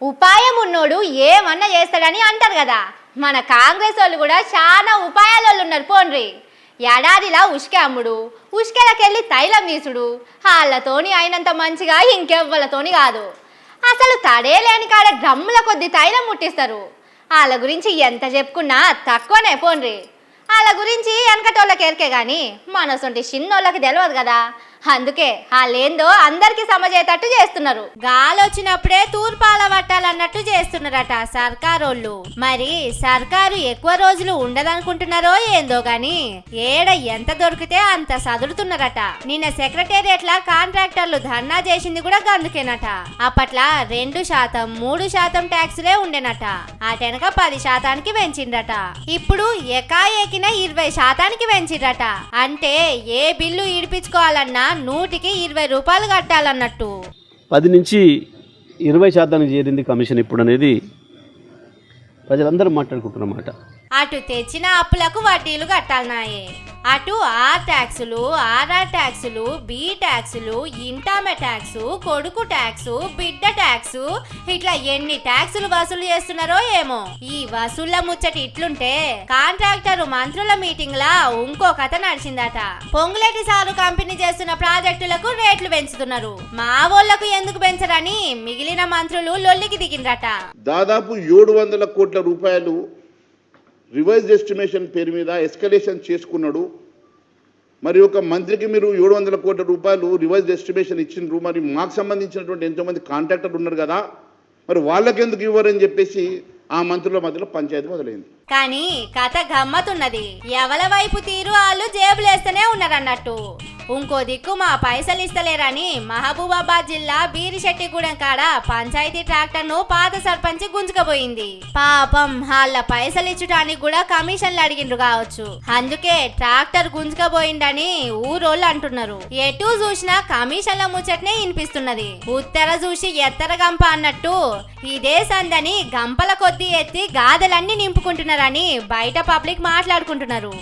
ఉపాయం ఉన్నోడు ఏమన్నా చేస్తాడని అంటారు కదా. మన కాంగ్రెస్ వాళ్ళు కూడా చాలా ఉపాయాల వాళ్ళు ఉన్నారు. పోన్రి ఏడాదిలా ఉష్కె అమ్ముడు, ఉష్కెలకెళ్ళి తైలం తీసుడు, వాళ్ళతోని అయినంత మంచిగా ఇంకెవ్వలతోని కాదు. అసలు తడే లేని కాడ డ్రమ్ముల కొద్ది తైలం ముట్టిస్తారు. వాళ్ళ గురించి ఎంత చెప్పుకున్నా తక్కువనే. పోన్రి వాళ్ళ గురించి వెనకటోళ్ళకి ఎరికే కానీ మనసొంటి చిన్నోళ్ళకి తెలియదు కదా. అందుకే వాళ్ళేందో అందరికి సమజేటట్టు చేస్తున్నారు. గాలొచ్చినప్పుడే తూర్పాల పట్టాలన్నట్టు చేస్తున్నారట సర్కారోళ్ళు. మరి సర్కారు ఎక్కువ రోజులు ఉండదనుకుంటున్నారో ఏందో గాని ఏడ ఎంత దొరికితే అంత సదురుతున్నారట. నిన్న సెక్రటేరియట్ లా కాంట్రాక్టర్లు ధర్నా చేసింది కూడా గందుకేనట. అప్పట్లా 2%, 3% ట్యాక్సులే ఉండేనట. అటెనక 10% పెంచిండ్రట. ఇప్పుడు ఎకాఏకిన 20% పెంచిండ్రట. అంటే ఏ బిల్లు ఈడిపించుకోవాలన్నా 100కి 20 రూపాయలు కట్టాలన్నట్టు. 10 నుంచి 20% చేరింది కమిషన్ ఇప్పుడు అనేది ప్రజలందరూ మాట్లాడుకుంటున్నమాట. అటు తెచ్చిన అప్పులకు వడ్డీలు కట్టాలన్నాయే. అటు ఆర్ ట్యాక్సులు, ఆర్ఆర్ ట్యాక్సులు, బి ట్యాక్సులు, ఇంటామె ట్యాక్సు, కొడుకు ట్యాక్సు, బిడ్డ ట్యాక్సు, ఇట్లా ఎన్ని ట్యాక్సులు వసూలు చేస్తున్నారో ఏమో. ఈ వసూళ్ల ముచ్చటి ఇట్లుంటే కాంట్రాక్టర్ మంత్రుల మీటింగ్ లా ఇంకో కథ నడిచిందట. పొంగులేటి సారు కంపెనీ చేస్తున్న ప్రాజెక్టులకు రేట్లు పెంచుతున్నారు. మా వాళ్ళకు ఎందుకు పెంచరని మిగిలిన మంత్రులు లొల్లికి దిగిండ్రట. దాదాపు 700 కోట్ల రూపాయలు రివైజ్ ఎస్టిమేషన్ పేరు మీద ఎస్కలేషన్ చేసుకున్నాడు. మరి ఒక మంత్రికి మీరు 700 కోట్ల రూపాయలు రివైజ్ ఎస్టిమేషన్ ఇచ్చిండ్రు. మరి మాకు సంబంధించినటువంటి ఎంతోమంది కాంట్రాక్టర్లు ఉన్నారు కదా, మరి వాళ్ళకెందుకు ఇవ్వరని చెప్పేసి ఆ మంత్రుల మధ్యలో పంచాయతీ మొదలైంది. కానీ కథ గమ్మతున్నది. ఎవల వైపు తీరు వాళ్ళు జేబులేస్తూనే ఉన్నారన్నట్టు. ఇంకో దిక్కు మా పైసలు ఇస్తలేరని మహబూబాబాద్ జిల్లా బీరిశెట్టిగూడెం కాడ పంచాయతీ ట్రాక్టర్ ను పాత సర్పంచ్ గుంజుకపోయింది. పాపం వాళ్ళ పైసలు ఇచ్చడానికి కూడా కమిషన్లు అడిగిండ్రు కావచ్చు. అందుకే ట్రాక్టర్ గుంజుకపోయిందని ఊరోళ్ళు అంటున్నారు. ఎటు చూసినా కమిషన్ల ముచ్చటనే వినిపిస్తున్నది. ఉత్తర చూసి ఎత్తర గంప అన్నట్టు ఇదే సందని గంపల కొద్దీ ఎత్తి గాదెలన్నీ నింపుకుంటున్నారని బయట పబ్లిక్ మాట్లాడుకుంటున్నారు.